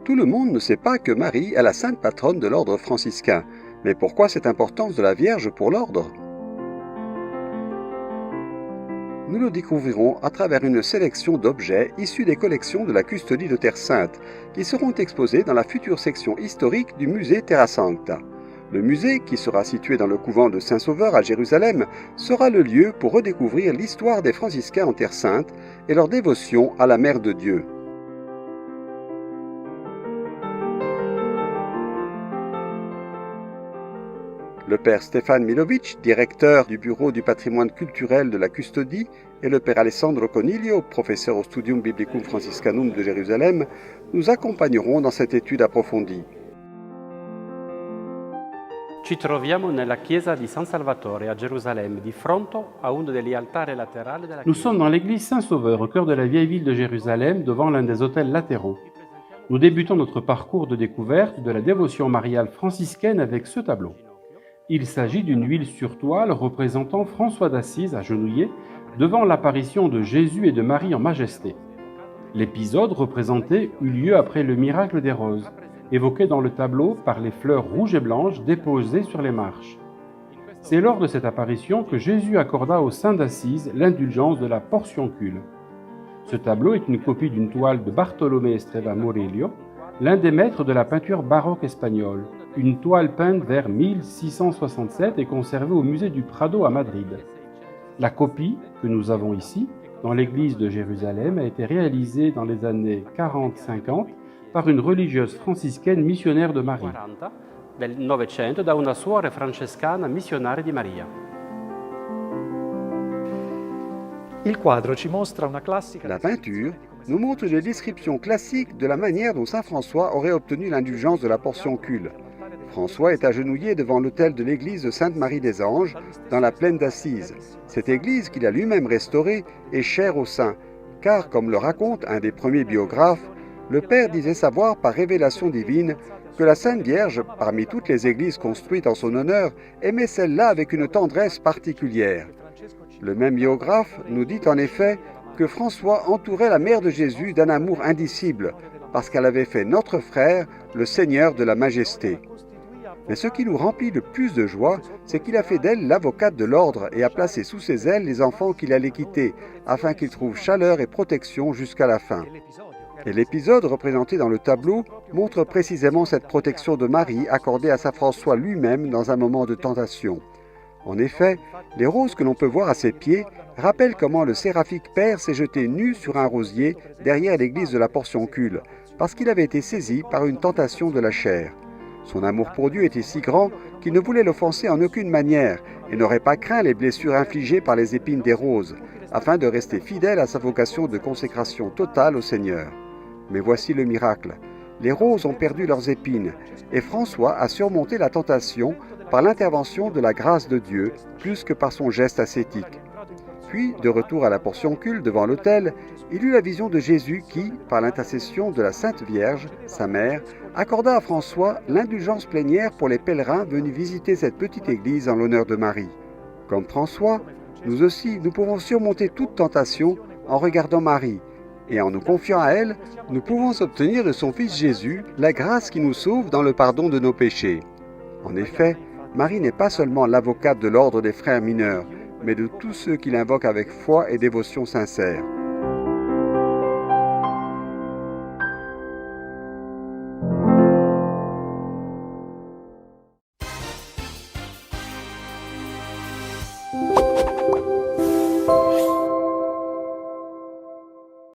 Tout le monde ne sait pas que Marie est la sainte patronne de l'ordre franciscain. Mais pourquoi cette importance de la Vierge pour l'ordre? Nous le découvrirons à travers une sélection d'objets issus des collections de la Custodie de Terre Sainte, qui seront exposés dans la future section historique du musée Terra Sancta. Le musée, qui sera situé dans le couvent de Saint-Sauveur à Jérusalem, sera le lieu pour redécouvrir l'histoire des franciscains en Terre Sainte et leur dévotion à la Mère de Dieu. Le père Stéphane Milovic, directeur du bureau du patrimoine culturel de la Custodie, et le père Alessandro Coniglio, professeur au Studium Biblicum Franciscanum de Jérusalem, nous accompagneront dans cette étude approfondie. Ci troviamo nella chiesa di San Salvatore a Gerusalemme, di fronte a uno degli altari laterali della chiesa. Nous sommes dans l'église Saint-Sauveur, au cœur de la vieille ville de Jérusalem, devant l'un des autels latéraux. Nous débutons notre parcours de découverte de la dévotion mariale franciscaine avec ce tableau. Il s'agit d'une huile sur toile représentant François d'Assise agenouillé devant l'apparition de Jésus et de Marie en majesté. L'épisode représenté eut lieu après le miracle des roses, évoqué dans le tableau par les fleurs rouges et blanches déposées sur les marches. C'est lors de cette apparition que Jésus accorda au saint d'Assise l'indulgence de la portioncule. Ce tableau est une copie d'une toile de Bartolomé Estrella Murillo, l'un des maîtres de la peinture baroque espagnole, une toile peinte vers 1667 et conservée au musée du Prado à Madrid. La copie que nous avons ici, dans l'église de Jérusalem, a été réalisée dans les années 40-50 par une religieuse franciscaine missionnaire de Marie. Del Novecento da una suora francescana missionaria di Maria. La peinture nous montre des descriptions classiques de la manière dont saint François aurait obtenu l'indulgence de la portioncule. François est agenouillé devant l'autel de l'église de Sainte-Marie des Anges, dans la plaine d'Assise. Cette église qu'il a lui-même restaurée est chère au saint, car, comme le raconte un des premiers biographes, le père disait savoir par révélation divine que la Sainte Vierge, parmi toutes les églises construites en son honneur, aimait celle-là avec une tendresse particulière. Le même biographe nous dit en effet que François entourait la mère de Jésus d'un amour indicible, parce qu'elle avait fait notre frère le Seigneur de la Majesté. Mais ce qui nous remplit de plus de joie, c'est qu'il a fait d'elle l'avocate de l'ordre et a placé sous ses ailes les enfants qu'il allait quitter, afin qu'ils trouvent chaleur et protection jusqu'à la fin. Et l'épisode représenté dans le tableau montre précisément cette protection de Marie accordée à saint François lui-même dans un moment de tentation. En effet, les roses que l'on peut voir à ses pieds rappellent comment le séraphique père s'est jeté nu sur un rosier derrière l'église de la Portioncule, parce qu'il avait été saisi par une tentation de la chair. Son amour pour Dieu était si grand qu'il ne voulait l'offenser en aucune manière et n'aurait pas craint les blessures infligées par les épines des roses, afin de rester fidèle à sa vocation de consécration totale au Seigneur. Mais voici le miracle. Les roses ont perdu leurs épines et François a surmonté la tentation par l'intervention de la grâce de Dieu plus que par son geste ascétique. Puis, de retour à la portioncule devant l'autel, il eut la vision de Jésus qui, par l'intercession de la Sainte Vierge, sa mère, accorda à François l'indulgence plénière pour les pèlerins venus visiter cette petite église en l'honneur de Marie. Comme François, nous aussi, nous pouvons surmonter toute tentation en regardant Marie, et en nous confiant à elle, nous pouvons obtenir de son Fils Jésus la grâce qui nous sauve dans le pardon de nos péchés. En effet, Marie n'est pas seulement l'avocate de l'ordre des frères mineurs, mais de tous ceux qui l'invoquent avec foi et dévotion sincère.